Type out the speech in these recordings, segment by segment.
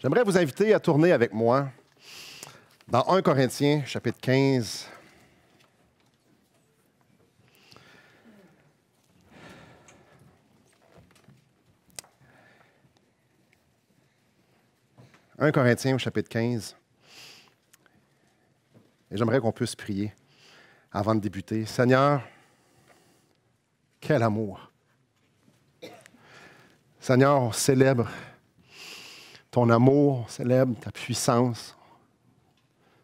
J'aimerais vous inviter à tourner avec moi dans 1 Corinthiens, chapitre 15. « 1 Corinthiens, chapitre 15. Et j'aimerais qu'on puisse prier avant de débuter. Seigneur, quel amour! Seigneur, on célèbre ton amour, on célèbre ta puissance,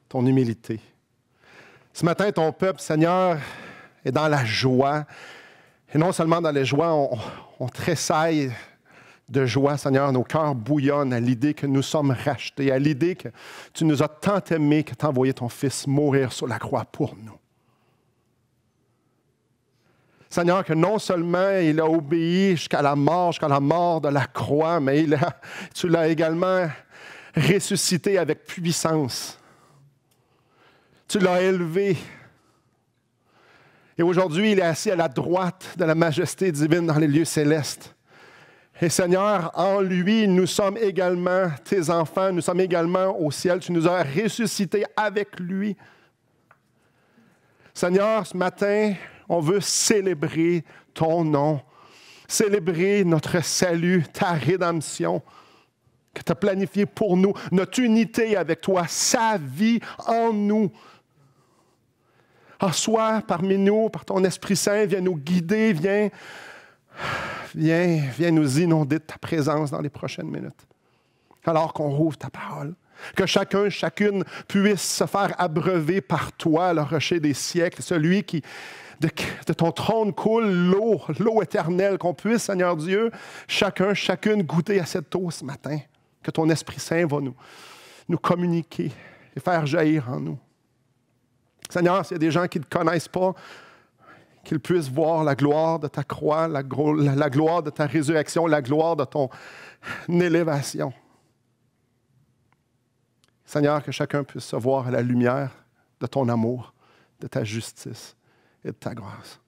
ton humilité. Ce matin, ton peuple, Seigneur, est dans la joie. Et non seulement dans la joie, on tressaille de joie, Seigneur. Nos cœurs bouillonnent à l'idée que nous sommes rachetés, à l'idée que tu nous as tant aimés que tu as envoyé ton Fils mourir sur la croix pour nous. Seigneur, que non seulement il a obéi jusqu'à la mort de la croix, mais tu l'as également ressuscité avec puissance. Tu l'as élevé. Et aujourd'hui, il est assis à la droite de la majesté divine dans les lieux célestes. Et Seigneur, en lui, nous sommes également tes enfants, nous sommes également au ciel. Tu nous as ressuscités avec lui. Seigneur, ce matin, on veut célébrer ton nom, célébrer notre salut, ta rédemption que tu as planifiée pour nous, notre unité avec toi, sa vie en nous. Sois parmi nous, par ton Esprit Saint, viens nous guider, viens nous inonder de ta présence dans les prochaines minutes. Alors qu'on rouvre ta parole, que chacun, chacune puisse se faire abreuver par toi, le rocher des siècles, celui qui, de ton trône coule l'eau éternelle, qu'on puisse, Seigneur Dieu, chacun, chacune goûter à cette eau ce matin, que ton Esprit Saint va nous communiquer et faire jaillir en nous. Seigneur, s'il y a des gens qui ne te connaissent pas, qu'ils puissent voir la gloire de ta croix, la gloire de ta résurrection, la gloire de ton élévation. Seigneur, que chacun puisse se voir à la lumière de ton amour, de ta justice et de ta grâce.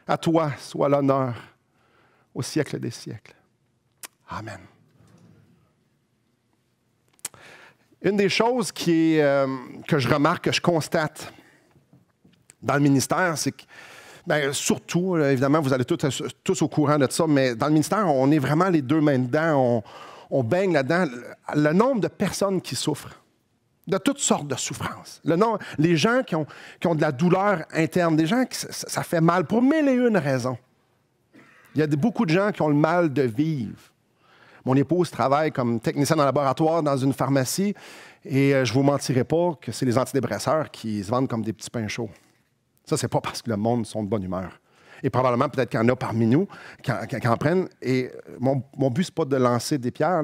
À toi soit l'honneur au siècle des siècles. Amen. Une des choses que je remarque, que je constate dans le ministère, c'est que, surtout, évidemment, vous allez tous au courant de ça, mais dans le ministère, on est vraiment les deux mains dedans, on baigne là-dedans. Le nombre de personnes qui souffrent, de toutes sortes de souffrances. Les gens qui ont de la douleur interne, des gens qui ça fait mal pour mille et une raisons. Il y a beaucoup de gens qui ont le mal de vivre. Mon épouse travaille comme technicienne en laboratoire dans une pharmacie et je ne vous mentirai pas que c'est les antidépresseurs qui se vendent comme des petits pains chauds. Ça, ce n'est pas parce que le monde sont de bonne humeur. Et probablement, peut-être qu'il y en a parmi nous qui en prennent. Et mon but, ce n'est pas de lancer des pierres,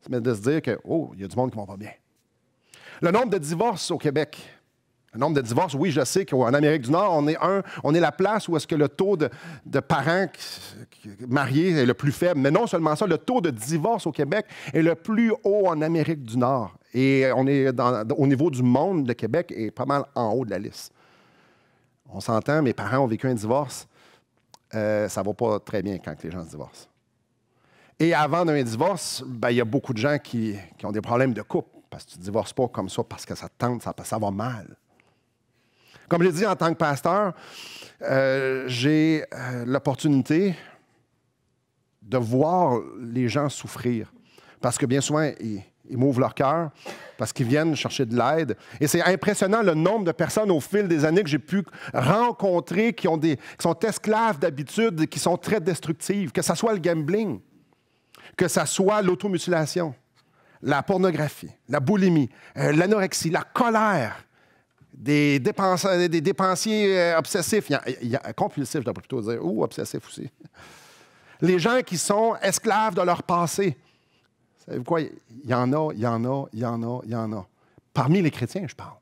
mais de se dire que, il y a du monde qui ne va pas bien. Le nombre de divorces au Québec. Le nombre de divorces, oui, je sais qu'en Amérique du Nord, on est la place où est-ce que le taux de parents mariés est le plus faible. Mais non seulement ça, le taux de divorce au Québec est le plus haut en Amérique du Nord. Et on est au niveau du monde, le Québec est pas mal en haut de la liste. On s'entend, mes parents ont vécu un divorce. Ça ne va pas très bien quand les gens se divorcent. Et avant d'un divorce, il y a beaucoup de gens qui ont des problèmes de couple. Parce que tu ne divorces pas comme ça parce que ça te tente, ça va mal. Comme je l'ai dit en tant que pasteur, j'ai l'opportunité de voir les gens souffrir. Parce que bien souvent, ils m'ouvrent leur cœur, parce qu'ils viennent chercher de l'aide. Et c'est impressionnant le nombre de personnes au fil des années que j'ai pu rencontrer qui sont esclaves d'habitudes, qui sont très destructives, que ce soit le gambling, que ce soit l'automutilation, la pornographie, la boulimie, l'anorexie, la colère, des dépensiers obsessifs, compulsifs, je devrais plutôt dire, ou obsessifs aussi. Les gens qui sont esclaves de leur passé. Savez-vous quoi? Il y en a. Parmi les chrétiens, je parle.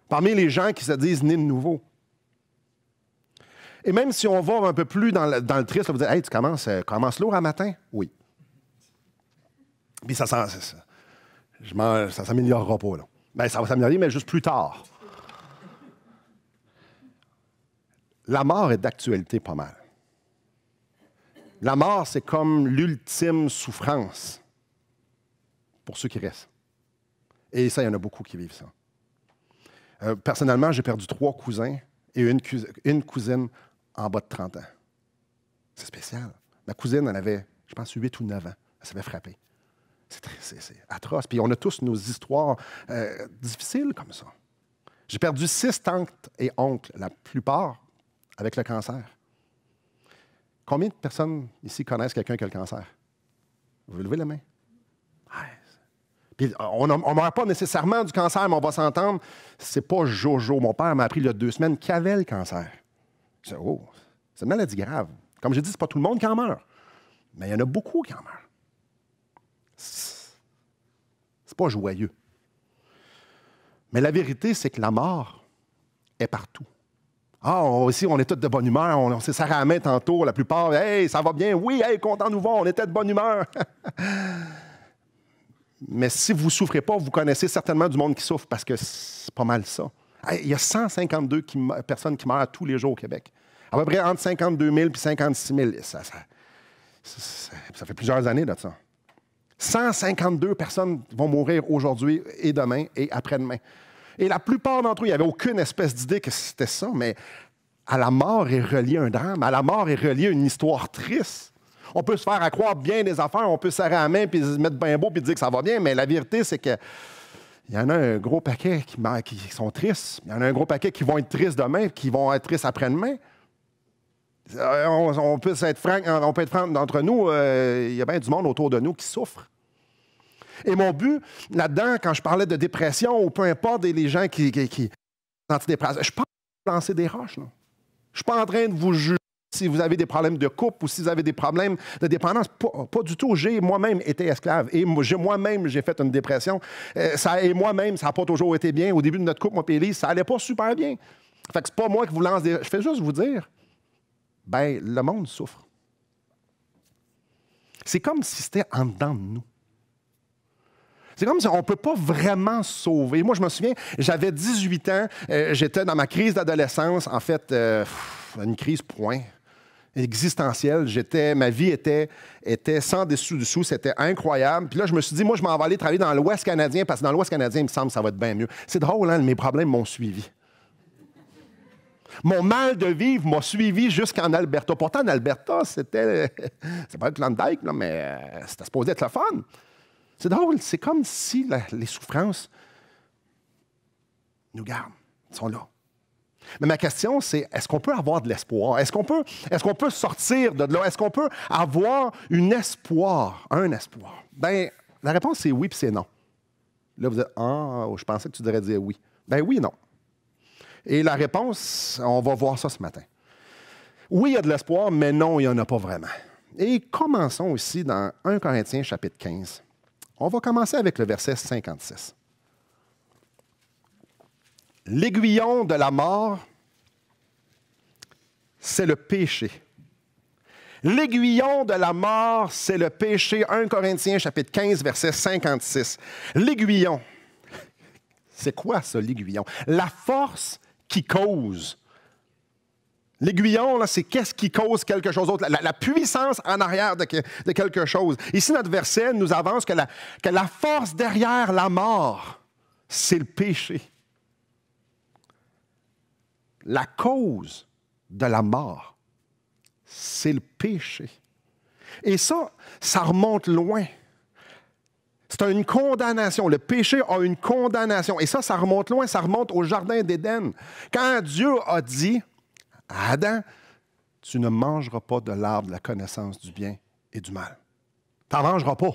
Parmi les gens qui se disent nés de nouveau. Et même si on va un peu plus dans le triste, vous dire, hey, tu commences lourd à matin? Oui. Puis ça s'améliorera pas, là. Ça va s'améliorer, mais juste plus tard. La mort est d'actualité pas mal. La mort, c'est comme l'ultime souffrance. pour ceux qui restent. Et ça, il y en a beaucoup qui vivent ça. Personnellement, j'ai perdu 3 cousins et une cousine en bas de 30 ans. C'est spécial. Ma cousine, elle avait, je pense, 8 ou 9 ans. Elle s'avait frappée. C'est atroce. Puis on a tous nos histoires difficiles comme ça. J'ai perdu 6 tantes et oncles, la plupart avec le cancer. Combien de personnes ici connaissent quelqu'un qui a le cancer? Vous levez la main. Ouais. Puis on ne meurt pas nécessairement du cancer, mais on va s'entendre. C'est pas Jojo. Mon père m'a appris il y a 2 semaines qu'il avait le cancer. Je dis, oh, c'est une maladie grave. Comme je dis, c'est pas tout le monde qui en meurt. Mais il y en a beaucoup qui en meurent. C'est pas joyeux. Mais la vérité, c'est que la mort est partout. Ah, ici, on est tous de bonne humeur. On s'est serré à la main tantôt, la plupart. Hey, ça va bien? Oui, hey, content de nous voir. On était de bonne humeur. Mais si vous ne souffrez pas, vous connaissez certainement du monde qui souffre parce que c'est pas mal ça. Hey, il y a 152 personnes qui meurent tous les jours au Québec. À peu près entre 52 000 et 56 000. Ça fait plusieurs années de ça. 152 personnes vont mourir aujourd'hui et demain et après-demain. Et la plupart d'entre eux, il n'y avait aucune espèce d'idée que c'était ça, mais à la mort est relié un drame. À la mort est relié une histoire triste. On peut se faire à croire bien des affaires, on peut se serrer la main puis se mettre bien beau puis dire que ça va bien, mais la vérité, c'est que il y en a un gros paquet qui sont tristes. Il y en a un gros paquet qui vont être tristes demain, qui vont être tristes après-demain. On peut être franc d'entre nous, il y a bien du monde autour de nous qui souffre. Et mon but, là-dedans, quand je parlais de dépression, ou peu importe, les gens qui antidépresseurs, je ne suis pas en train de lancer des roches. Là. Je ne suis pas en train de vous juger si vous avez des problèmes de couple ou si vous avez des problèmes de dépendance. Pas du tout. J'ai moi-même été esclave. Et moi-même, j'ai fait une dépression. Et moi-même, ça n'a pas toujours été bien. Au début de notre couple, moi et Élise, ça n'allait pas super bien. Fait que c'est pas moi qui vous lance des... Je fais juste vous dire, ben le monde souffre. C'est comme si c'était en dedans de nous. C'est comme si on ne peut pas vraiment se sauver. Moi, je me souviens, j'avais 18 ans, j'étais dans ma crise d'adolescence, en fait, une crise point, existentielle. Ma vie était sans dessous-dessous, c'était incroyable. Puis là, je me suis dit, moi, je m'en vais aller travailler dans l'Ouest canadien, parce que dans l'Ouest canadien, il me semble que ça va être bien mieux. C'est drôle, hein, mes problèmes m'ont suivi. Mon mal de vivre m'a suivi jusqu'en Alberta. Pourtant, en Alberta, c'est pas le Klondike, là, mais c'était supposé être le fun. C'est drôle, c'est comme si les souffrances nous gardent, sont là. Mais ma question, c'est, est-ce qu'on peut avoir de l'espoir? Est-ce qu'on peut sortir de là? Est-ce qu'on peut avoir un espoir? Bien, la réponse, c'est oui puis c'est non. Là, vous dites, je pensais que tu devrais dire oui. Bien, oui et non. Et la réponse, on va voir ça ce matin. Oui, il y a de l'espoir, mais non, il n'y en a pas vraiment. Et commençons ici dans 1 Corinthiens, chapitre 15. On va commencer avec le verset 56. L'aiguillon de la mort, c'est le péché. L'aiguillon de la mort, c'est le péché. 1 Corinthiens, chapitre 15, verset 56. L'aiguillon, c'est quoi ça, l'aiguillon? La force qui cause. L'aiguillon, là, c'est qu'est-ce qui cause quelque chose d'autre, la puissance en arrière de quelque chose. Ici, notre verset nous avance que la force derrière la mort, c'est le péché. La cause de la mort, c'est le péché. Et ça remonte loin. C'est une condamnation. Le péché a une condamnation. Et ça remonte loin, ça remonte au Jardin d'Éden. Quand Dieu a dit à Adam, tu ne mangeras pas de l'arbre de la connaissance du bien et du mal. Tu n'en mangeras pas.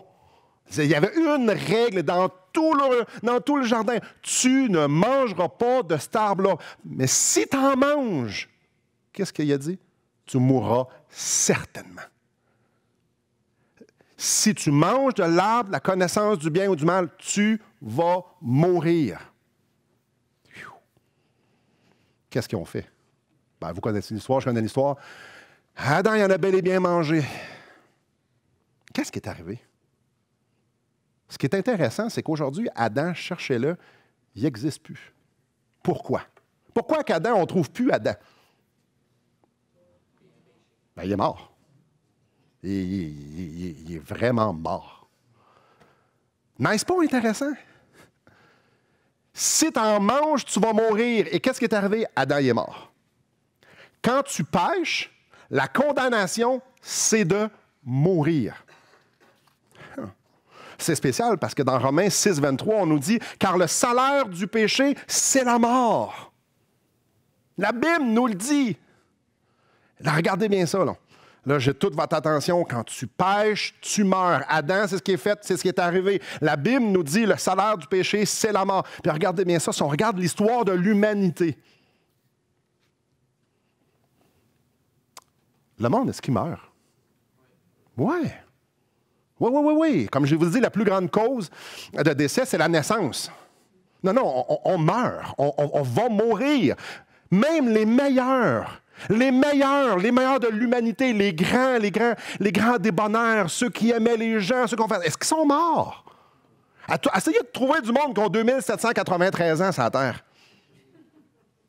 Il y avait une règle dans tout le jardin. Tu ne mangeras pas de cet arbre-là. Mais si tu en manges, qu'est-ce qu'il a dit? Tu mourras certainement. Si tu manges de l'arbre de la connaissance du bien ou du mal, tu vas mourir. Qu'est-ce qu'ils ont fait? Ben, vous connaissez l'histoire, je connais l'histoire. Adam, il en a bel et bien mangé. Qu'est-ce qui est arrivé? Ce qui est intéressant, c'est qu'aujourd'hui, Adam, cherchez-le, il n'existe plus. Pourquoi? Pourquoi qu'Adam, on ne trouve plus Adam? Ben, il est mort. Il est vraiment mort. N'est-ce pas intéressant? Si tu en manges, tu vas mourir. Et qu'est-ce qui est arrivé? Adam il est mort. Quand tu pêches, la condamnation, c'est de mourir. C'est spécial parce que dans Romains 6, 23, on nous dit « Car le salaire du péché, c'est la mort. » La Bible nous le dit. Là, regardez bien ça. Là, j'ai toute votre attention. Quand tu pêches, tu meurs. Adam, c'est ce qui est fait, c'est ce qui est arrivé. La Bible nous dit le salaire du péché, c'est la mort. Puis regardez bien ça, si on regarde l'histoire de l'humanité. Le monde, est-ce qu'il meurt? Oui. Oui. Comme je vous dis, la plus grande cause de décès, c'est la naissance. Non, on meurt. On va mourir. Même les meilleurs de l'humanité, les grands débonnaires, ceux qui aimaient les gens, ceux qu'on fait, est-ce qu'ils sont morts? Essayez de trouver du monde qui ont 2793 ans sur la Terre.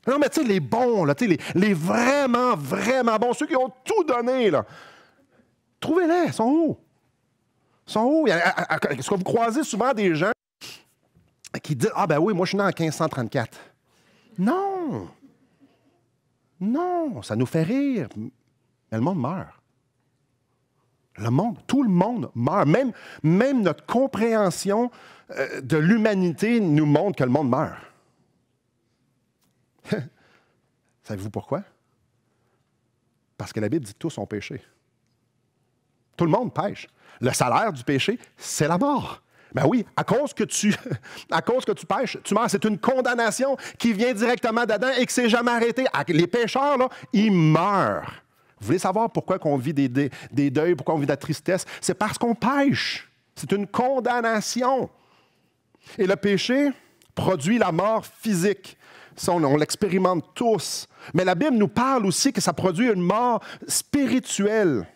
Non, mais tu sais, les bons, là, les vraiment, vraiment bons, ceux qui ont tout donné, là. Trouvez-les, ils sont où? Ils sont où? Est-ce que vous croisez souvent des gens qui disent « Ah ben oui, moi je suis né en 1534. » Non! Non, ça nous fait rire. Mais le monde meurt. Tout le monde meurt. Même notre compréhension de l'humanité nous montre que le monde meurt. Savez-vous pourquoi? Parce que la Bible dit tous ont péché. Tout le monde pêche. Le salaire du péché, c'est la mort. Ben oui, à cause que tu pêches, tu meurs. C'est une condamnation qui vient directement d'Adam et qui ne s'est jamais arrêtée. Les pécheurs, là, ils meurent. Vous voulez savoir pourquoi on vit des deuils, pourquoi on vit de la tristesse? C'est parce qu'on pêche. C'est une condamnation. Et le péché produit la mort physique. Ça, on l'expérimente tous. Mais la Bible nous parle aussi que ça produit une mort spirituelle.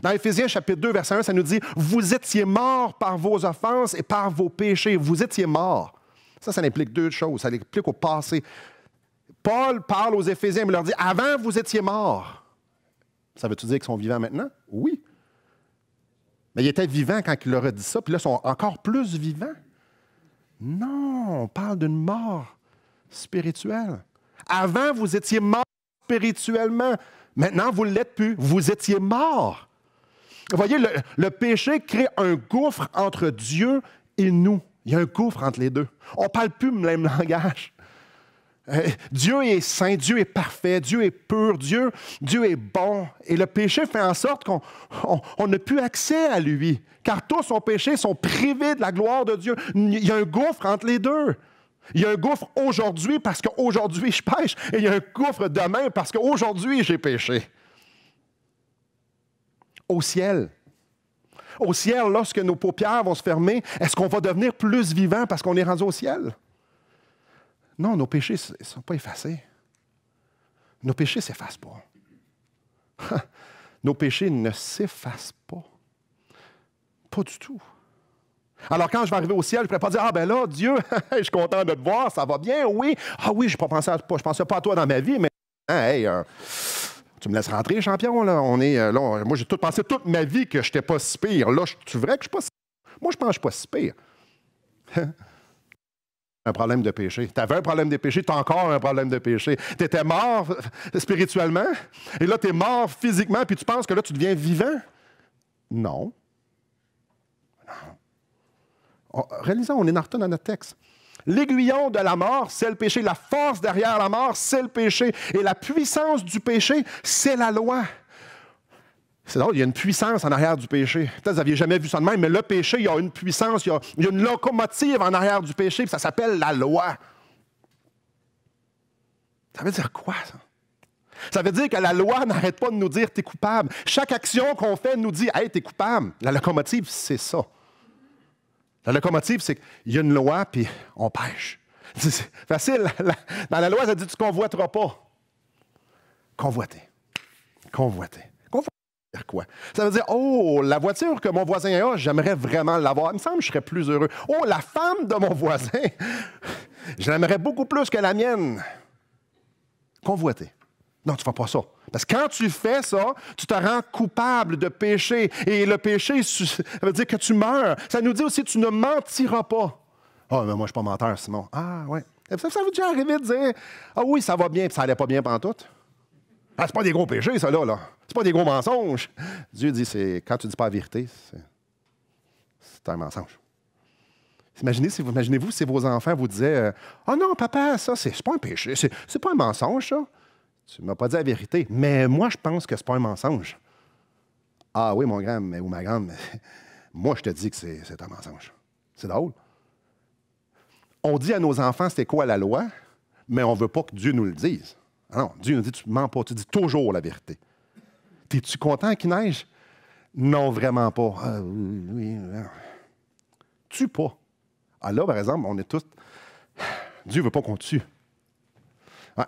Dans Éphésiens chapitre 2, verset 1, ça nous dit « Vous étiez morts par vos offenses et par vos péchés. » Vous étiez morts. Ça implique deux choses. Ça implique au passé. Paul parle aux Éphésiens, il leur dit « Avant, vous étiez morts. » Ça veut-tu dire qu'ils sont vivants maintenant? Oui. Mais ils étaient vivants quand il leur a dit ça, puis là, ils sont encore plus vivants. Non, on parle d'une mort spirituelle. Avant, vous étiez morts spirituellement. Maintenant, vous ne l'êtes plus. Vous étiez morts. Vous voyez, le péché crée un gouffre entre Dieu et nous. Il y a un gouffre entre les deux. On ne parle plus le même langage. Dieu est saint, Dieu est parfait, Dieu est pur, Dieu est bon. Et le péché fait en sorte qu'on n'a plus accès à lui. Car tous ont péché, sont privés de la gloire de Dieu. Il y a un gouffre entre les deux. Il y a un gouffre aujourd'hui parce qu'aujourd'hui je pêche. Et il y a un gouffre demain parce qu'aujourd'hui j'ai péché. Au ciel, lorsque nos paupières vont se fermer, est-ce qu'on va devenir plus vivant parce qu'on est rendu au ciel? Non, nos péchés ne sont pas effacés. Nos péchés ne s'effacent pas. Nos péchés ne s'effacent pas. Pas du tout. Alors, quand je vais arriver au ciel, je ne pourrais pas dire « Ah, ben là, Dieu, je suis content de te voir, ça va bien, oui. Ah oui, je ne pensais pas à toi dans ma vie, mais tu me laisses rentrer, champion, là. Moi, j'ai tout pensé toute ma vie que je n'étais pas si pire. Là, tu vrai que je ne suis pas si pire? Moi, je pense que je ne suis pas si pire. Un problème de péché. Tu avais un problème de péché, tu as encore un problème de péché. Tu étais mort spirituellement, et là, tu es mort physiquement, puis tu penses que là, tu deviens vivant? Non. Réalisons, on est dans notre texte. L'aiguillon de la mort, c'est le péché. La force derrière la mort, c'est le péché. Et la puissance du péché, c'est la loi. C'est drôle, il y a une puissance en arrière du péché. Peut-être que vous n'aviez jamais vu ça de même, mais le péché, il y a une puissance, il y a une locomotive en arrière du péché, puis ça s'appelle la loi. Ça veut dire quoi, ça? Ça veut dire que la loi n'arrête pas de nous dire « t'es coupable ». Chaque action qu'on fait nous dit « hey, t'es coupable ». La locomotive, c'est ça. La locomotive, c'est qu'il y a une loi, puis on pêche. C'est facile. Dans la loi, ça dit « tu ne convoiteras pas ». Convoiter. Convoiter. Convoiter, ça veut dire quoi? Ça veut dire « oh, la voiture que mon voisin a, j'aimerais vraiment l'avoir. Il me semble que je serais plus heureux. Oh, la femme de mon voisin, je l'aimerais beaucoup plus que la mienne. » Convoiter. Non, tu ne fais pas ça. Parce que quand tu fais ça, tu te rends coupable de péché. Et le péché, ça veut dire que tu meurs. Ça nous dit aussi, tu ne mentiras pas. Ah, mais moi, je ne suis pas menteur, Simon. Ah, ouais. Ça vous est déjà arrivé de dire, ah oui, ça va bien, puis ça n'allait pas bien pantoute? Ah, c'est pas des gros péchés, ça, là. C'est pas des gros mensonges. Dieu dit, c'est quand tu ne dis pas la vérité, c'est un mensonge. Imaginez-vous si vos enfants vous disaient, ah non, papa, ça, c'est pas un péché, c'est pas un mensonge, ça. Tu ne m'as pas dit la vérité, mais moi, je pense que c'est pas un mensonge. Ah oui, mon grand, ou ma grande, mais moi, je te dis que c'est un mensonge. C'est drôle. On dit à nos enfants c'est quoi la loi, mais on ne veut pas que Dieu nous le dise. Ah non, Dieu nous dit tu ne mens pas, tu dis toujours la vérité. Es-tu content qu'il neige? Non, vraiment pas. Ah, oui. Tue pas. Ah là, par exemple, on est tous. Dieu ne veut pas qu'on tue. Ouais.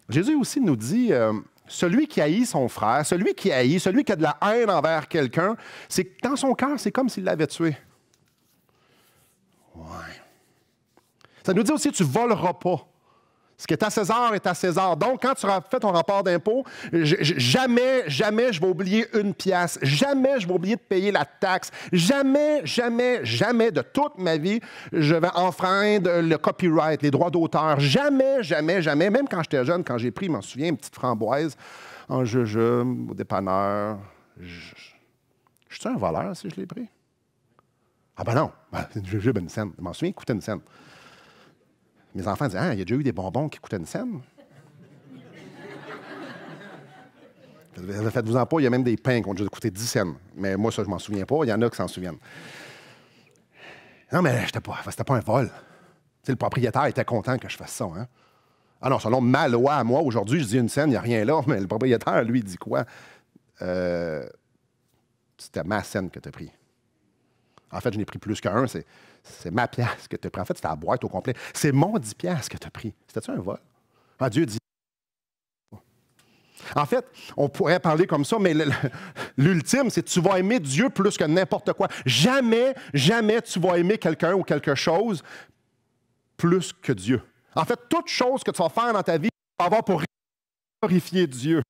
Jésus aussi nous dit celui qui haït son frère, celui qui a de la haine envers quelqu'un, c'est que dans son cœur, c'est comme s'il l'avait tué. Ouais. Ça nous dit aussi, tu ne voleras pas. Ce qui est à César est à César. Donc, quand tu fais ton rapport d'impôt, jamais je vais oublier une pièce. Jamais je vais oublier de payer la taxe. Jamais de toute ma vie, je vais enfreindre le copyright, les droits d'auteur. Jamais. Même quand j'étais jeune, quand j'ai pris, je m'en souviens, une petite framboise en jujube, au dépanneur. Je suis un voleur si je l'ai pris? Ah ben non, une jujube, une scène. Je m'en souviens, il coûtait une scène. Mes enfants disaient, il y a déjà eu des bonbons qui coûtaient une scène. Faites-vous-en pas, il y a même des pains qui ont déjà coûté 10 cents. Mais moi, ça, je m'en souviens pas. Il y en a qui s'en souviennent. Non, mais c'était pas un vol. Le propriétaire était content que je fasse ça. Hein? Ah non, selon ma loi, moi, aujourd'hui, je dis une scène, il n'y a rien là, mais le propriétaire, lui, il dit quoi? C'était ma scène que tu as pris. En fait, je n'ai pris plus qu'un. C'est ma pièce que tu as pris. En fait, c'était la boîte au complet. C'est mon 10 piastres que tu as pris. C'était-tu un vol? Ah, Dieu dit. En fait, on pourrait parler comme ça, mais l'ultime, c'est que tu vas aimer Dieu plus que n'importe quoi. Jamais tu vas aimer quelqu'un ou quelque chose plus que Dieu. En fait, toute chose que tu vas faire dans ta vie, tu vas avoir pour glorifier Dieu.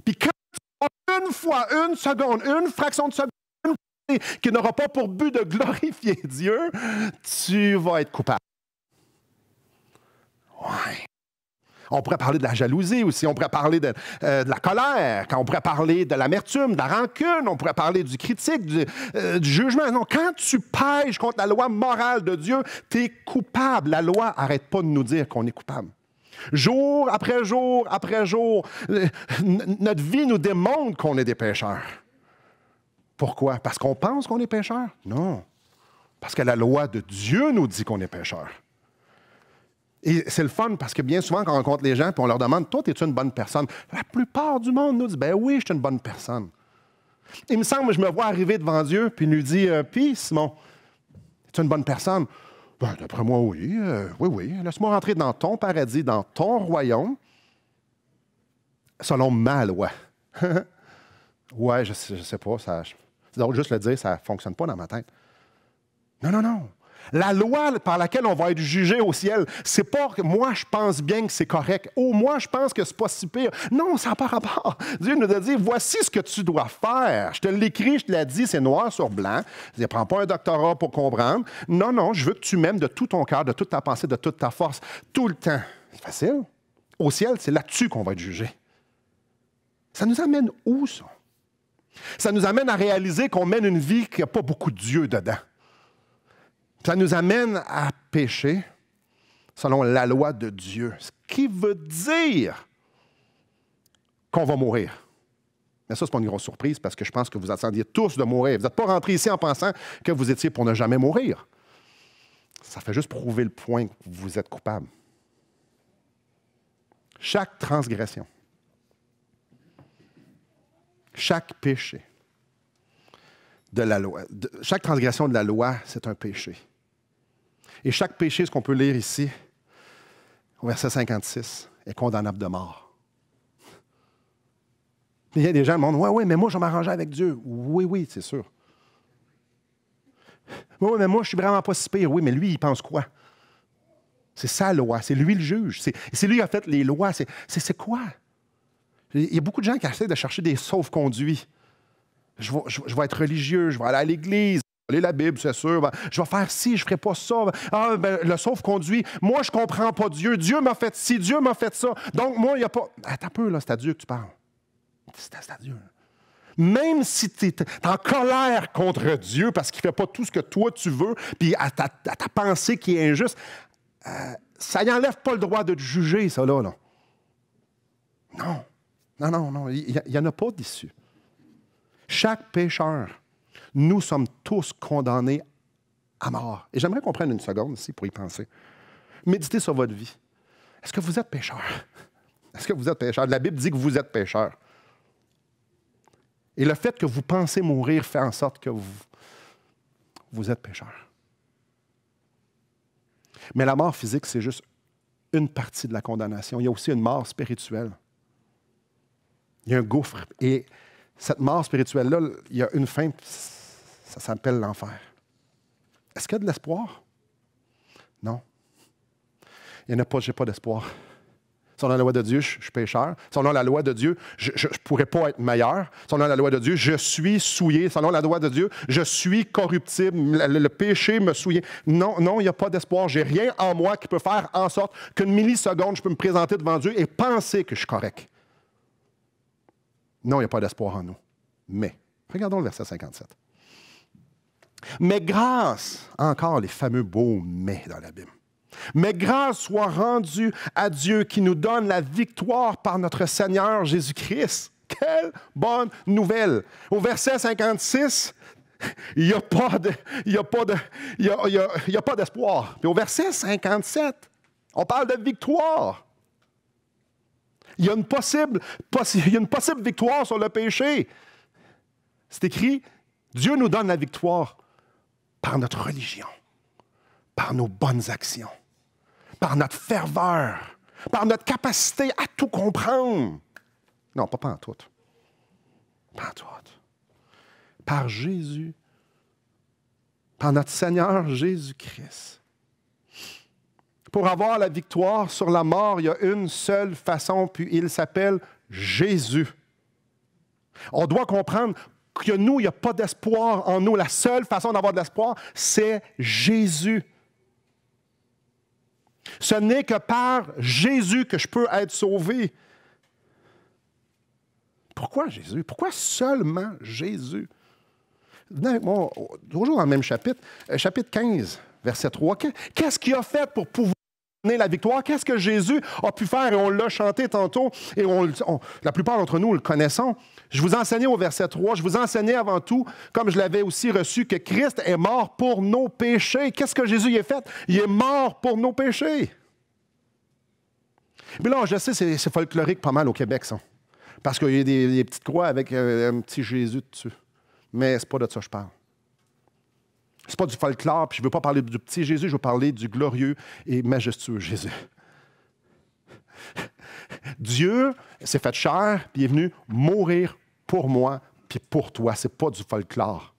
Puis quand tu vas une fois, une seconde, une fraction de seconde, qui n'aura pas pour but de glorifier Dieu, tu vas être coupable. Ouais. On pourrait parler de la jalousie aussi, on pourrait parler de la colère, on pourrait parler de l'amertume, de la rancune, on pourrait parler du critique, du jugement. Non, quand tu pèches contre la loi morale de Dieu, tu es coupable. La loi n'arrête pas de nous dire qu'on est coupable. Jour après jour après jour, notre vie nous démontre qu'on est des pécheurs. Pourquoi? Parce qu'on pense qu'on est pécheur? Non. Parce que la loi de Dieu nous dit qu'on est pécheur. Et c'est le fun parce que bien souvent, quand on rencontre les gens et on leur demande « Toi, es-tu une bonne personne? » La plupart du monde nous dit « Ben oui, je suis une bonne personne. » Il me semble que je me vois arriver devant Dieu puis il lui dit « Puis, Simon, es-tu une bonne personne? » Ben, d'après moi, oui. Oui. Laisse-moi rentrer dans ton paradis, dans ton royaume, selon ma loi. Ouais, je sais pas. C'est drôle juste le dire, ça ne fonctionne pas dans ma tête. Non. La loi par laquelle on va être jugé au ciel, c'est pas que moi, je pense bien que c'est correct. Oh, moi, je pense que c'est pas si pire. Non, ça n'a pas rapport. Dieu nous a dit, voici ce que tu dois faire. Je te l'écris, je te l'ai dit, c'est noir sur blanc. Je ne prends pas un doctorat pour comprendre. Non, je veux que tu m'aimes de tout ton cœur, de toute ta pensée, de toute ta force, tout le temps. C'est facile. Au ciel, c'est là-dessus qu'on va être jugé. Ça nous amène où, ça? Ça nous amène à réaliser qu'on mène une vie qui n'a pas beaucoup de Dieu dedans. Ça nous amène à pécher selon la loi de Dieu, ce qui veut dire qu'on va mourir. Mais ça, ce n'est pas une grosse surprise parce que je pense que vous attendiez tous de mourir. Vous n'êtes pas rentrés ici en pensant que vous étiez pour ne jamais mourir. Ça fait juste prouver le point que vous êtes coupable. Chaque transgression, chaque péché de la loi, chaque transgression de la loi, c'est un péché. Et chaque péché, ce qu'on peut lire ici, au verset 56, est condamnable de mort. Il y a des gens qui me disent, oui, mais moi, je vais m'arranger avec Dieu. Oui, c'est sûr. Oui, mais moi, je suis vraiment pas si pire. Oui, mais lui, il pense quoi? C'est sa loi, c'est lui le juge. C'est lui qui a fait les lois. C'est quoi? Il y a beaucoup de gens qui essaient de chercher des sauf-conduits. Je vais être religieux, je vais aller à l'église, je vais lire la Bible, c'est sûr. Je vais faire ci, je ne ferai pas ça. Ah, ben, le sauf-conduit, moi, je ne comprends pas Dieu. Dieu m'a fait ci, Dieu m'a fait ça. Donc, moi, il n'y a pas... Attends un peu, là, c'est à Dieu que tu parles. C'est à Dieu. Même si tu es en colère contre Dieu parce qu'il ne fait pas tout ce que toi, tu veux, puis à ta pensée qui est injuste, ça n'enlève pas le droit de te juger, ça, là. Non. Il n'y en a pas d'issue. Chaque pécheur, nous sommes tous condamnés à mort. Et j'aimerais qu'on prenne une seconde ici pour y penser. Méditez sur votre vie. Est-ce que vous êtes pécheur? Est-ce que vous êtes pécheur? La Bible dit que vous êtes pécheur. Et le fait que vous pensez mourir fait en sorte que vous êtes pécheur. Mais la mort physique, c'est juste une partie de la condamnation. Il y a aussi une mort spirituelle. Il y a un gouffre. Et cette mort spirituelle-là, il y a une fin, ça s'appelle l'enfer. Est-ce qu'il y a de l'espoir? Non. Il n'y en a pas, je n'ai pas d'espoir. Selon la loi de Dieu, je suis pécheur. Selon la loi de Dieu, je ne pourrais pas être meilleur. Selon la loi de Dieu, je suis souillé. Selon la loi de Dieu, je suis corruptible. Le péché me souille. Non, il n'y a pas d'espoir. Je n'ai rien en moi qui peut faire en sorte qu'une milliseconde, je peux me présenter devant Dieu et penser que je suis correct. Non, il n'y a pas d'espoir en nous. Mais, regardons le verset 57. Mais grâce, encore les fameux beaux « mais » dans la Bible. Mais grâce soit rendue à Dieu qui nous donne la victoire par notre Seigneur Jésus-Christ. Quelle bonne nouvelle! Au verset 56, il n'y a pas d'espoir. Puis au verset 57, on parle de victoire. Il y a une possible victoire sur le péché. C'est écrit, Dieu nous donne la victoire par notre religion, par nos bonnes actions, par notre ferveur, par notre capacité à tout comprendre. Non, pas en tout. Pas en tout. Par Jésus, par notre Seigneur Jésus-Christ. Pour avoir la victoire sur la mort, il y a une seule façon, puis il s'appelle Jésus. On doit comprendre que nous, il n'y a pas d'espoir en nous. La seule façon d'avoir de l'espoir, c'est Jésus. Ce n'est que par Jésus que je peux être sauvé. Pourquoi Jésus? Pourquoi seulement Jésus? Venez avec moi, toujours dans le même chapitre, chapitre 15, verset 3. Qu'est-ce qu'il a fait pour pouvoir donner la victoire? Qu'est-ce que Jésus a pu faire? Et on l'a chanté tantôt, et la plupart d'entre nous le connaissons. Je vous enseignais au verset 3, je vous enseignais avant tout, comme je l'avais aussi reçu, que Christ est mort pour nos péchés. Qu'est-ce que Jésus y a fait? Il est mort pour nos péchés. Mais là, je sais, c'est folklorique pas mal au Québec, ça. Parce qu'il y a des petites croix avec un petit Jésus dessus. Mais c'est pas de ça que je parle. C'est pas du folklore, puis je ne veux pas parler du petit Jésus, je veux parler du glorieux et majestueux Jésus. Dieu s'est fait chair, puis il est venu mourir pour moi, puis pour toi. C'est pas du folklore.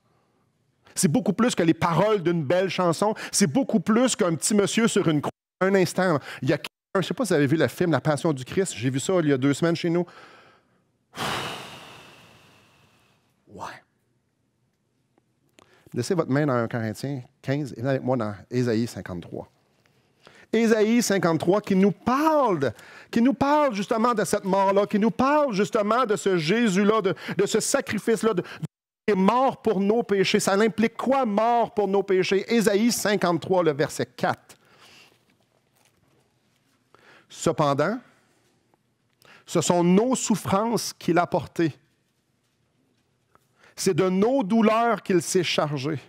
C'est beaucoup plus que les paroles d'une belle chanson. C'est beaucoup plus qu'un petit monsieur sur une croix. Un instant, il y a quelqu'un, je ne sais pas si vous avez vu le film La Passion du Christ. J'ai vu ça il y a 2 semaines chez nous. Ouais. Laissez votre main dans 1 Corinthiens 15 et venez avec moi dans Ésaïe 53. Ésaïe 53 qui nous parle justement de cette mort-là, qui nous parle justement de ce Jésus-là, de ce sacrifice-là, qui est mort pour nos péchés. Ça implique quoi, mort pour nos péchés? Ésaïe 53, le verset 4. Cependant, ce sont nos souffrances qu'il a portées. C'est de nos douleurs qu'il s'est chargé.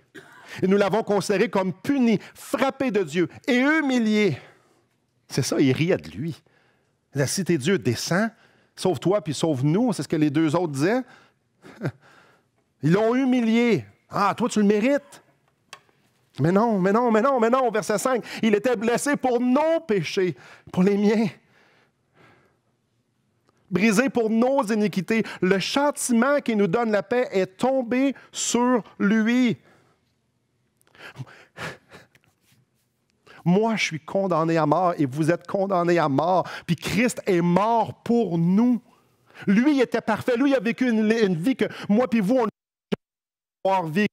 Et nous l'avons considéré comme puni, frappé de Dieu et humilié. C'est ça, il riait de lui. La cité de Dieu descend, sauve-toi puis sauve-nous, c'est ce que les 2 autres disaient. Ils l'ont humilié. Ah, toi, tu le mérites. Mais non, verset 5. Il était blessé pour nos péchés, pour les miens. Brisé pour nos iniquités. Le châtiment qui nous donne la paix est tombé sur lui. Moi, je suis condamné à mort et vous êtes condamnés à mort. Puis Christ est mort pour nous. Lui, il était parfait. Lui, il a vécu une vie que moi et vous, on a vécu.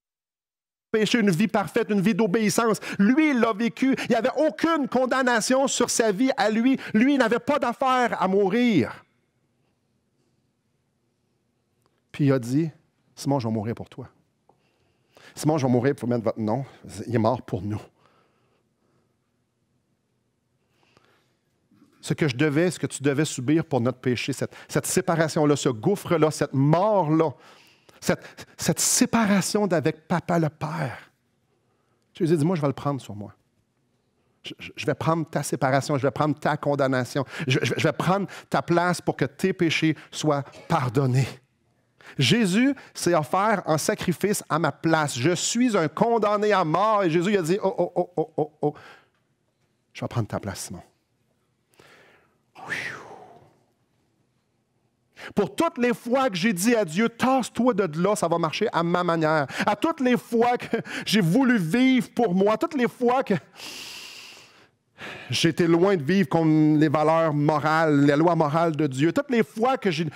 Péché, une vie parfaite, une vie d'obéissance. Lui, il l'a vécu. Il n'y avait aucune condamnation sur sa vie à lui. Lui, il n'avait pas d'affaire à mourir. Puis il a dit, Simon, je vais mourir pour toi. Simon, je vais mourir pour mettre votre nom. Il est mort pour nous. Ce que je devais, ce que tu devais subir pour notre péché, cette séparation-là, ce gouffre-là, cette mort-là, cette séparation d'avec Papa le Père. Jésus dit, moi, je vais le prendre sur moi. Je vais prendre ta séparation, je vais prendre ta condamnation, je vais prendre ta place pour que tes péchés soient pardonnés. Jésus s'est offert en sacrifice à ma place. Je suis un condamné à mort. Et Jésus il a dit, oh, je vais prendre ta place, Simon. Pour toutes les fois que j'ai dit à Dieu, tasse-toi de là, ça va marcher à ma manière. À toutes les fois que j'ai voulu vivre pour moi, toutes les fois que j'étais loin de vivre comme les valeurs morales, les lois morales de Dieu, toutes les fois que j'ai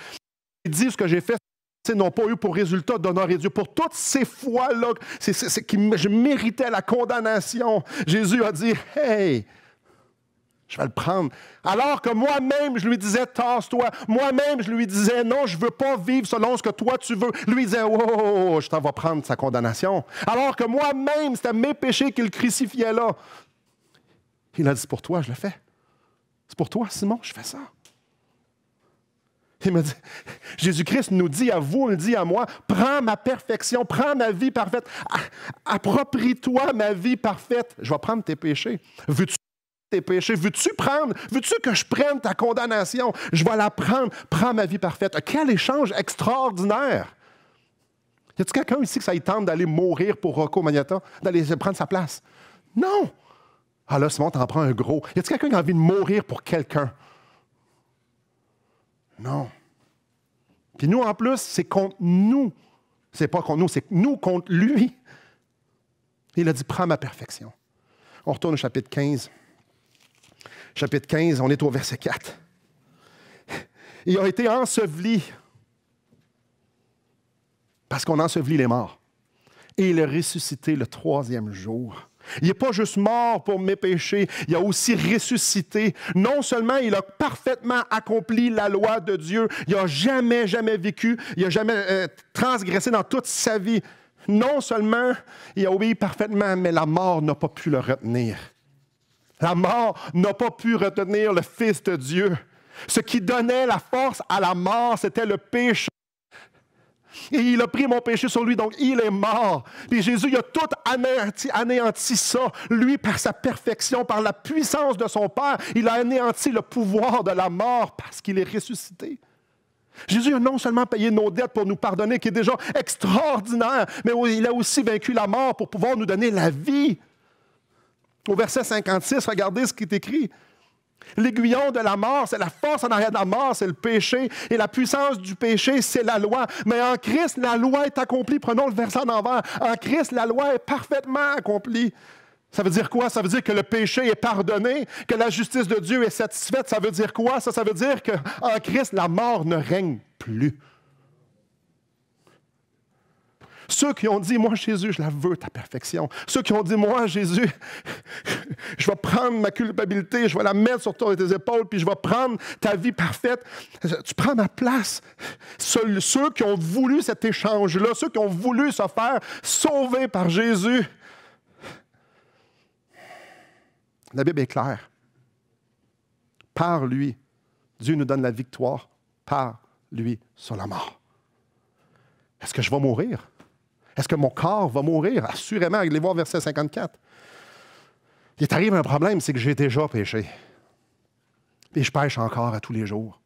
dit ce que j'ai fait, n'ont pas eu pour résultat d'honorer Dieu. Pour toutes ces fois-là, je méritais la condamnation. Jésus a dit, hey, je vais le prendre. Alors que moi-même, je lui disais, tasse-toi. Moi-même, je lui disais, non, je ne veux pas vivre selon ce que toi tu veux. Lui, il disait, oh, je t'en vais prendre sa condamnation. Alors que moi-même, c'était mes péchés qu'il crucifiait là. Il a dit, c'est pour toi, je le fais. C'est pour toi, Simon, je fais ça. Il m'a dit, Jésus-Christ nous dit à vous, il dit à moi, prends ma perfection, prends ma vie parfaite, approprie-toi ma vie parfaite. Je vais prendre tes péchés. Veux-tu tes péchés? Veux-tu que je prenne ta condamnation? Je vais la prendre. Prends ma vie parfaite. Quel échange extraordinaire! Y a-t-il quelqu'un ici que ça y tente d'aller mourir pour Rocco Magnotta, d'aller prendre sa place? Non! Ah là, Simon, t'en prends un gros. Y a-t-il quelqu'un qui a envie de mourir pour quelqu'un? Non. Puis nous, en plus, c'est contre nous. C'est pas contre nous, c'est nous contre lui. Il a dit, prends ma perfection. On retourne au chapitre 15. Chapitre 15, on est au verset 4. Il a été enseveli parce qu'on ensevelit les morts. Et il est ressuscité le 3e jour. Il n'est pas juste mort pour mes péchés, il a aussi ressuscité. Non seulement il a parfaitement accompli la loi de Dieu, il n'a jamais vécu, il n'a jamais transgressé dans toute sa vie. Non seulement il a obéi parfaitement, mais la mort n'a pas pu le retenir. La mort n'a pas pu retenir le Fils de Dieu. Ce qui donnait la force à la mort, c'était le péché. Et il a pris mon péché sur lui, donc il est mort. Puis Jésus, il a tout anéanti ça. Lui, par sa perfection, par la puissance de son Père, il a anéanti le pouvoir de la mort parce qu'il est ressuscité. Jésus a non seulement payé nos dettes pour nous pardonner, qui est déjà extraordinaire, mais il a aussi vaincu la mort pour pouvoir nous donner la vie. Au verset 56, regardez ce qui est écrit. L'aiguillon de la mort, c'est la force en arrière de la mort, c'est le péché. Et la puissance du péché, c'est la loi. Mais en Christ, la loi est accomplie. Prenons le verset d'envers. En Christ, la loi est parfaitement accomplie. Ça veut dire quoi? Ça veut dire que le péché est pardonné, que la justice de Dieu est satisfaite. Ça veut dire quoi? Ça veut dire qu'en Christ, la mort ne règne plus. Ceux qui ont dit, moi, Jésus, je la veux, ta perfection. Ceux qui ont dit, moi, Jésus, je vais prendre ma culpabilité, je vais la mettre sur tes épaules, puis je vais prendre ta vie parfaite. Tu prends ma place. Ceux qui ont voulu cet échange-là, ceux qui ont voulu se faire sauver par Jésus. La Bible est claire. Par lui, Dieu nous donne la victoire. Par lui, sur la mort. Est-ce que je vais mourir? Est-ce que mon corps va mourir? Assurément, allez voir verset 54. Il t'arrive un problème, c'est que j'ai déjà péché. Et je pêche encore à tous les jours.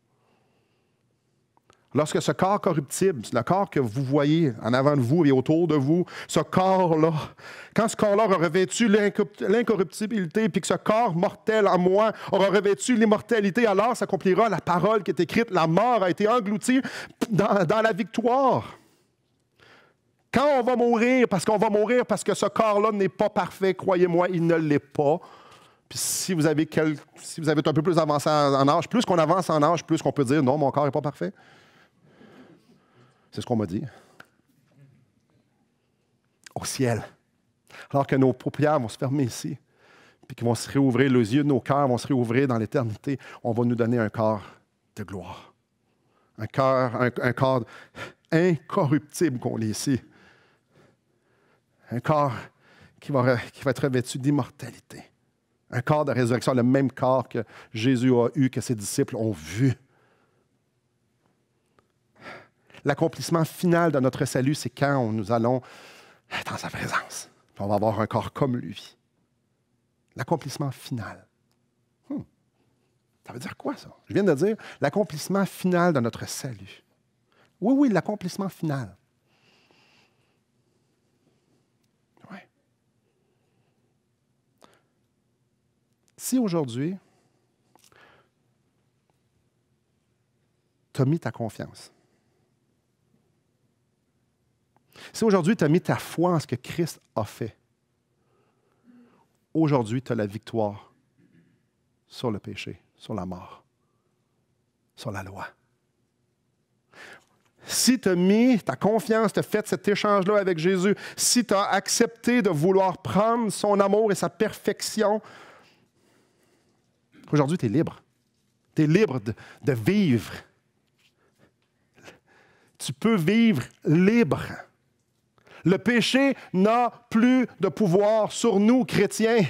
Lorsque ce corps corruptible, le corps que vous voyez en avant de vous et autour de vous, ce corps-là, quand ce corps-là aura revêtu l'incorruptibilité, puis que ce corps mortel en moi aura revêtu l'immortalité, alors s'accomplira la parole qui est écrite, la mort a été engloutie dans la victoire. Quand on va mourir, parce que ce corps-là n'est pas parfait, croyez-moi, il ne l'est pas. Puis si vous avez un peu plus avancé en âge, plus qu'on avance en âge, plus qu'on peut dire non, mon corps n'est pas parfait. C'est ce qu'on m'a dit. Au ciel. Alors que nos paupières vont se fermer ici, puis qu'ils vont se réouvrir, les yeux de nos cœurs vont se réouvrir dans l'éternité, on va nous donner un corps de gloire. Un corps incorruptible qu'on lit ici. Un corps qui va être revêtu d'immortalité. Un corps de résurrection, le même corps que Jésus a eu, que ses disciples ont vu. L'accomplissement final de notre salut, c'est quand nous allons dans sa présence. Puis on va avoir un corps comme lui. L'accomplissement final. Ça veut dire quoi, ça? Je viens de dire l'accomplissement final de notre salut. Oui, l'accomplissement final. Oui. Si aujourd'hui, tu as mis ta confiance, si aujourd'hui tu as mis ta foi en ce que Christ a fait, aujourd'hui tu as la victoire sur le péché, sur la mort, sur la loi. Si tu as mis ta confiance, tu as fait cet échange-là avec Jésus, si tu as accepté de vouloir prendre son amour et sa perfection, aujourd'hui tu es libre. Tu es libre de vivre. Tu peux vivre libre. Le péché n'a plus de pouvoir sur nous, chrétiens.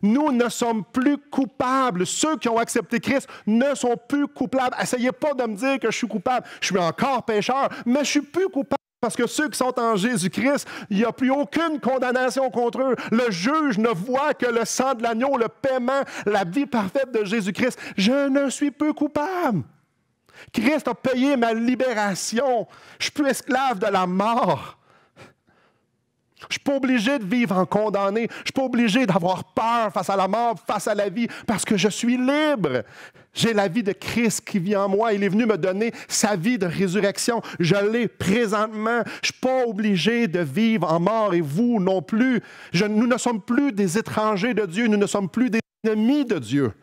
Nous ne sommes plus coupables. Ceux qui ont accepté Christ ne sont plus coupables. Essayez pas de me dire que je suis coupable. Je suis encore pécheur, mais je ne suis plus coupable parce que ceux qui sont en Jésus-Christ, il n'y a plus aucune condamnation contre eux. Le juge ne voit que le sang de l'agneau, le paiement, la vie parfaite de Jésus-Christ. Je ne suis plus coupable. Christ a payé ma libération. Je ne suis plus esclave de la mort. Je ne suis pas obligé de vivre en condamné. Je ne suis pas obligé d'avoir peur face à la mort, face à la vie, parce que je suis libre. J'ai la vie de Christ qui vit en moi. Il est venu me donner sa vie de résurrection. Je l'ai présentement. Je ne suis pas obligé de vivre en mort et vous non plus. Nous ne sommes plus des étrangers de Dieu. Nous ne sommes plus des ennemis de Dieu.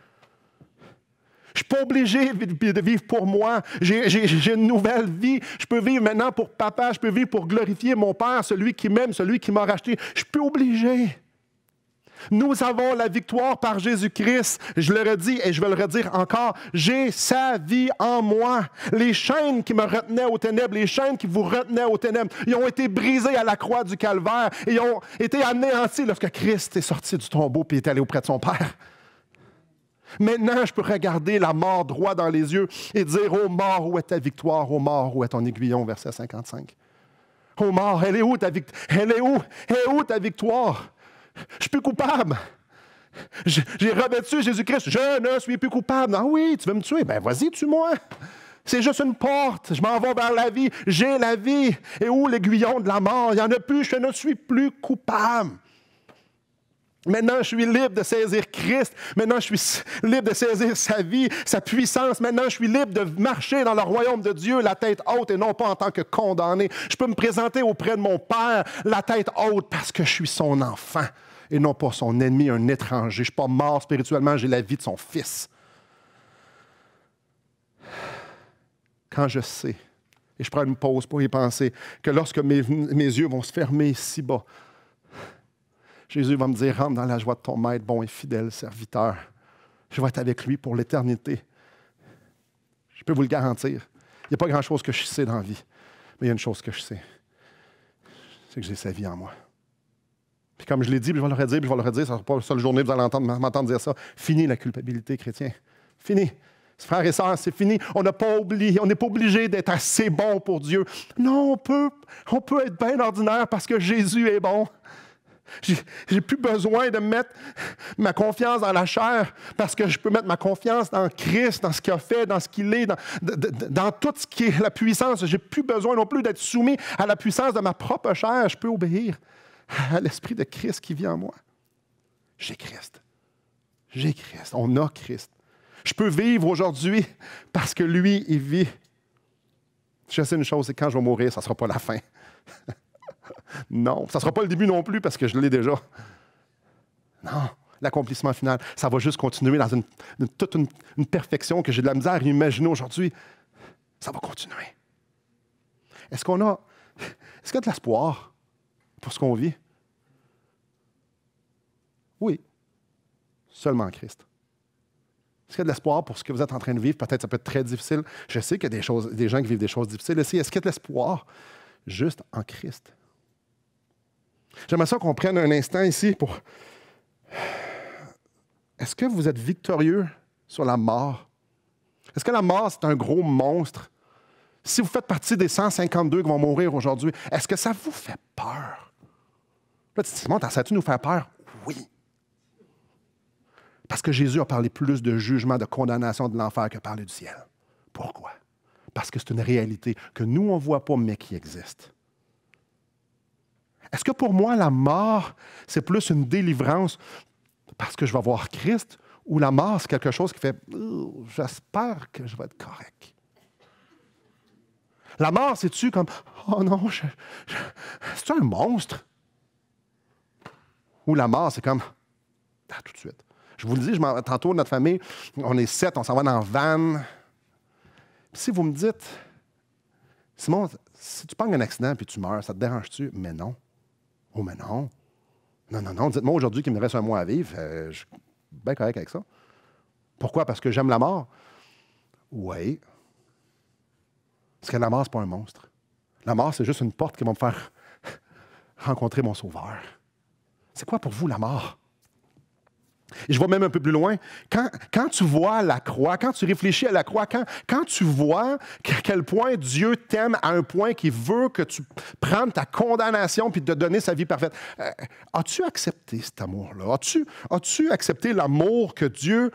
Je ne suis pas obligé de vivre pour moi. J'ai une nouvelle vie. Je peux vivre maintenant pour papa. Je peux vivre pour glorifier mon Père, celui qui m'aime, celui qui m'a racheté. Je ne suis plus obligé. Nous avons la victoire par Jésus-Christ. Je le redis et je vais le redire encore. J'ai sa vie en moi. Les chaînes qui me retenaient aux ténèbres, les chaînes qui vous retenaient aux ténèbres, ils ont été brisées à la croix du Calvaire et ils ont été anéantis lorsque Christ est sorti du tombeau et est allé auprès de son Père. Maintenant, je peux regarder la mort droit dans les yeux et dire, ô mort, où est ta victoire? Ô mort, où est ton aiguillon? Verset 55. Ô mort, elle est où ta victoire? Elle est où ta victoire? Je suis plus coupable. J'ai revêtu Jésus-Christ. Je ne suis plus coupable. Ah oui, tu veux me tuer? Ben vas-y, tue-moi. C'est juste une porte. Je m'en vais vers la vie. J'ai la vie. Et où l'aiguillon de la mort? Il n'y en a plus. Je ne suis plus coupable. Maintenant, je suis libre de saisir Christ. Maintenant, je suis libre de saisir sa vie, sa puissance. Maintenant, je suis libre de marcher dans le royaume de Dieu, la tête haute et non pas en tant que condamné. Je peux me présenter auprès de mon Père, la tête haute, parce que je suis son enfant et non pas son ennemi, un étranger. Je ne suis pas mort spirituellement, j'ai la vie de son Fils. Quand je sais, et je prends une pause pour y penser, que lorsque mes yeux vont se fermer ici bas, Jésus va me dire, rentre dans la joie de ton maître, bon et fidèle serviteur. Je vais être avec lui pour l'éternité. Je peux vous le garantir. Il n'y a pas grand-chose que je sais dans la vie, mais il y a une chose que je sais. C'est que j'ai sa vie en moi. Puis comme je l'ai dit, puis je vais le redire, puis je vais le redire, ça ne sera pas la seule journée que vous allez m'entendre dire ça. Fini la culpabilité, chrétien. Fini. Frères et sœurs, c'est fini. On n'est pas obligé d'être assez bon pour Dieu. Non, on peut être bien ordinaire parce que Jésus est bon. J'ai plus besoin de mettre ma confiance dans la chair parce que je peux mettre ma confiance dans Christ, dans ce qu'il a fait, dans ce qu'il est, dans tout ce qui est la puissance. Je n'ai plus besoin non plus d'être soumis à la puissance de ma propre chair. Je peux obéir à l'Esprit de Christ qui vit en moi. J'ai Christ. J'ai Christ. On a Christ. Je peux vivre aujourd'hui parce que lui, il vit. Je sais une chose, c'est que quand je vais mourir, ça ne sera pas la fin. Non, ça ne sera pas le début non plus parce que je l'ai déjà. Non, l'accomplissement final, ça va juste continuer dans toute une perfection que j'ai de la misère à imaginer aujourd'hui. Ça va continuer. Est-ce qu'il y a de l'espoir pour ce qu'on vit? Oui, seulement en Christ. Est-ce qu'il y a de l'espoir pour ce que vous êtes en train de vivre? Peut-être ça peut être très difficile. Je sais qu'il y a des gens qui vivent des choses difficiles aussi. Est-ce qu'il y a de l'espoir juste en Christ? J'aimerais ça qu'on prenne un instant ici pour... Est-ce que vous êtes victorieux sur la mort? Est-ce que la mort, c'est un gros monstre? Si vous faites partie des 152 qui vont mourir aujourd'hui, est-ce que ça vous fait peur? Là, tu te dis, Simon, ça-tu nous faire peur? Oui. Parce que Jésus a parlé plus de jugement, de condamnation de l'enfer que parler du ciel. Pourquoi? Parce que c'est une réalité que nous, on ne voit pas, mais qui existe. Est-ce que pour moi, la mort, c'est plus une délivrance parce que je vais voir Christ, ou la mort, c'est quelque chose qui fait « j'espère que je vais être correct ». La mort, c'est-tu comme « oh non, c'est-tu un monstre? » Ou la mort, c'est comme « ah, tout de suite ». Je vous le dis, tantôt, notre famille, on est 7, on s'en va dans la van. Si vous me dites, Simon, si tu pognes un accident et tu meurs, ça te dérange-tu? Mais non. Oh, mais non. Non. Dites-moi aujourd'hui qu'il me reste un mois à vivre. Je suis bien correct avec ça. Pourquoi? Parce que j'aime la mort? Oui. Parce que la mort, ce n'est pas un monstre. La mort, c'est juste une porte qui va me faire rencontrer mon Sauveur. C'est quoi pour vous la mort? Et je vais même un peu plus loin. Quand tu vois la croix, quand tu réfléchis à la croix, quand tu vois à quel point Dieu t'aime à un point qu'il veut que tu prennes ta condamnation puis te donner sa vie parfaite, as-tu accepté cet amour-là? As-tu accepté l'amour que Dieu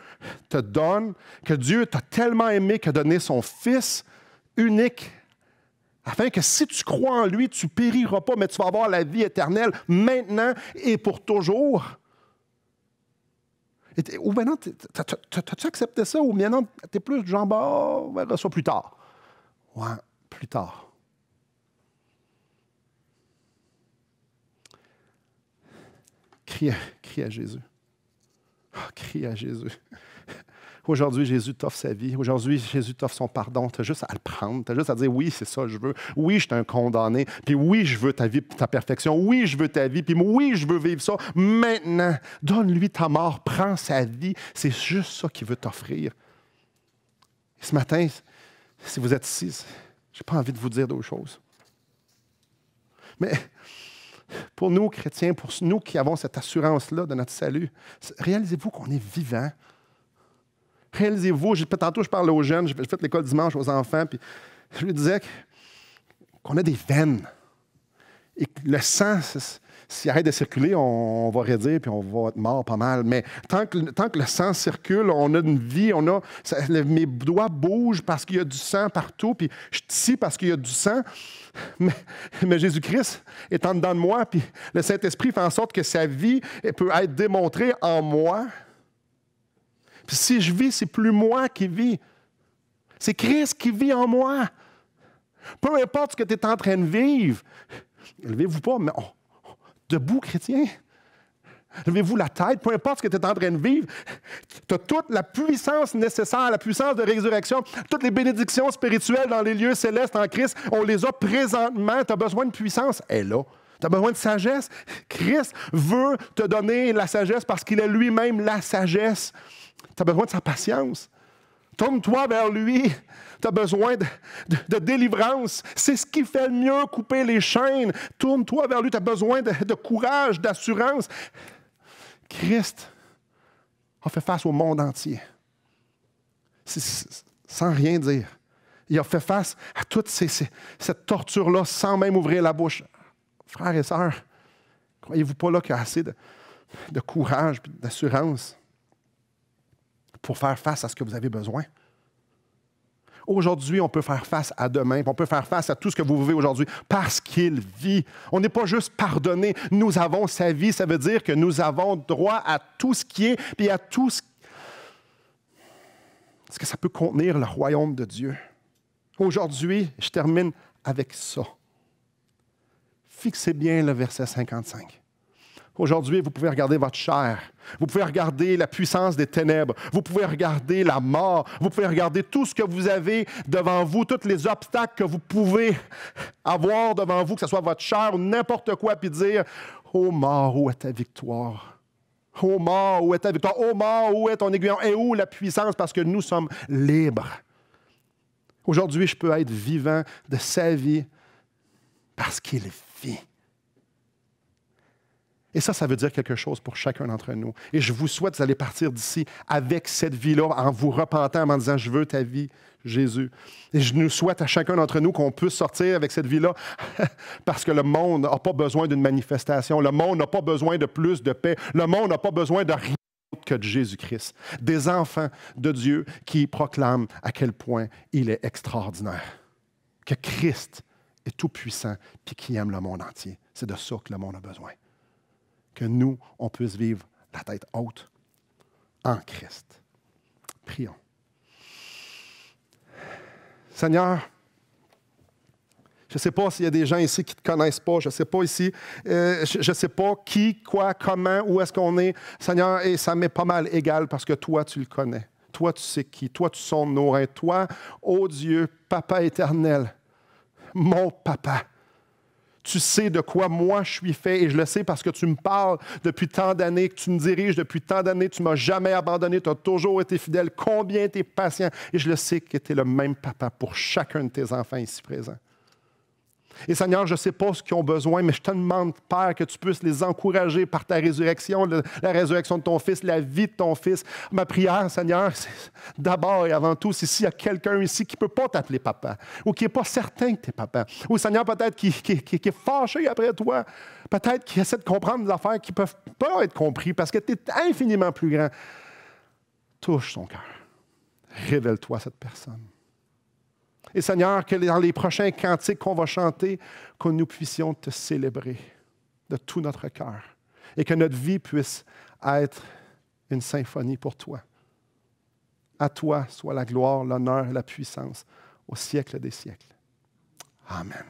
te donne, que Dieu t'a tellement aimé qu'il a donné son Fils unique, afin que si tu crois en lui, tu ne périras pas, mais tu vas avoir la vie éternelle maintenant et pour toujours? Ou maintenant, t'as-tu accepté ça? Ou maintenant, t'es plus du genre, on verra ça plus tard. Ouais, plus tard. Crie à Jésus. Oh, crie à Jésus. Aujourd'hui, Jésus t'offre sa vie. Aujourd'hui, Jésus t'offre son pardon. Tu as juste à le prendre. Tu as juste à dire, oui, c'est ça que je veux. Oui, je suis un condamné. Puis oui, je veux ta vie, ta perfection. Oui, je veux ta vie. Puis oui, je veux vivre ça. Maintenant, donne-lui ta mort. Prends sa vie. C'est juste ça qu'il veut t'offrir. Et ce matin, si vous êtes ici, je n'ai pas envie de vous dire d'autre chose. Mais pour nous, chrétiens, pour nous qui avons cette assurance-là de notre salut, réalisez-vous qu'on est vivant. Réalisez-vous, tantôt je parlais aux jeunes, j'ai fait l'école dimanche aux enfants, puis je lui disais qu'on a des veines. Et que le sang, s'il arrête de circuler, on va raidir, puis on va être mort pas mal. Mais tant que le sang circule, on a une vie, mes doigts bougent parce qu'il y a du sang partout, puis je suis ici parce qu'il y a du sang. Mais Jésus-Christ est en dedans de moi, puis le Saint-Esprit fait en sorte que sa vie peut être démontrée en moi. Puis si je vis, c'est plus moi qui vis. C'est Christ qui vit en moi. Peu importe ce que tu es en train de vivre. Levez-vous pas, mais debout, chrétien. Levez-vous la tête, peu importe ce que tu es en train de vivre. Tu as toute la puissance nécessaire, la puissance de résurrection, toutes les bénédictions spirituelles dans les lieux célestes en Christ, on les a présentement. Tu as besoin de puissance, elle est là. Tu as besoin de sagesse. Christ veut te donner la sagesse parce qu'il est lui-même la sagesse. Tu as besoin de sa patience. Tourne-toi vers lui. Tu as besoin de délivrance. C'est ce qui fait le mieux, couper les chaînes. Tourne-toi vers lui. Tu as besoin de courage, d'assurance. Christ a fait face au monde entier. Sans rien dire. Il a fait face à toute cette torture-là sans même ouvrir la bouche. Frères et sœurs, croyez-vous pas là qu'il y a assez de courage et d'assurance pour faire face à ce que vous avez besoin? Aujourd'hui, on peut faire face à demain, on peut faire face à tout ce que vous vivez aujourd'hui parce qu'il vit. On n'est pas juste pardonné, nous avons sa vie. Ça veut dire que nous avons droit à tout ce qui est, puis à tout ce que ça peut contenir le royaume de Dieu. Aujourd'hui, je termine avec ça. Fixez bien le verset 55. Aujourd'hui, vous pouvez regarder votre chair. Vous pouvez regarder la puissance des ténèbres. Vous pouvez regarder la mort. Vous pouvez regarder tout ce que vous avez devant vous, tous les obstacles que vous pouvez avoir devant vous, que ce soit votre chair ou n'importe quoi, puis dire, « Ô mort, où est ta victoire? Ô mort, où est ta victoire? Ô mort, où est ton aiguillon? Et où la puissance? Parce que nous sommes libres. » Aujourd'hui, je peux être vivant de sa vie parce qu'il vit. Et ça veut dire quelque chose pour chacun d'entre nous. Et je vous souhaite, vous allez partir d'ici avec cette vie-là, en vous repentant, en disant, je veux ta vie, Jésus. Et je nous souhaite à chacun d'entre nous qu'on puisse sortir avec cette vie-là, parce que le monde n'a pas besoin d'une manifestation. Le monde n'a pas besoin de plus de paix. Le monde n'a pas besoin de rien d'autre que de Jésus-Christ. Des enfants de Dieu qui proclament à quel point il est extraordinaire. Que Christ est tout-puissant et qui aime le monde entier. C'est de ça que le monde a besoin. Que nous, on puisse vivre la tête haute en Christ. Prions. Seigneur, je ne sais pas s'il y a des gens ici qui ne te connaissent pas, je ne sais pas ici, je ne sais pas qui, quoi, comment, où est-ce qu'on est. Seigneur, et ça m'est pas mal égal parce que toi, tu le connais. Toi, tu sais qui. Toi, tu sondes nos reins. Toi, ô Dieu, Papa éternel, mon Papa. Tu sais de quoi moi je suis fait et je le sais parce que tu me parles depuis tant d'années, que tu me diriges depuis tant d'années, tu ne m'as jamais abandonné, tu as toujours été fidèle, combien tu es patient. Et je le sais que tu es le même papa pour chacun de tes enfants ici présents. Et Seigneur, je ne sais pas ce qu'ils ont besoin, mais je te demande, Père, que tu puisses les encourager par ta résurrection, la résurrection de ton Fils, la vie de ton Fils. Ma prière, Seigneur, c'est d'abord et avant tout, c'est s'il y a quelqu'un ici qui ne peut pas t'appeler papa, ou qui n'est pas certain que tu es papa, ou Seigneur, peut-être qui est fâché après toi, peut-être qui essaie de comprendre des affaires qui ne peuvent pas être comprises parce que tu es infiniment plus grand. Touche son cœur. Révèle-toi à cette personne. Et Seigneur, que dans les prochains cantiques qu'on va chanter, que nous puissions te célébrer de tout notre cœur et que notre vie puisse être une symphonie pour toi. À toi soit la gloire, l'honneur et la puissance au siècle des siècles. Amen.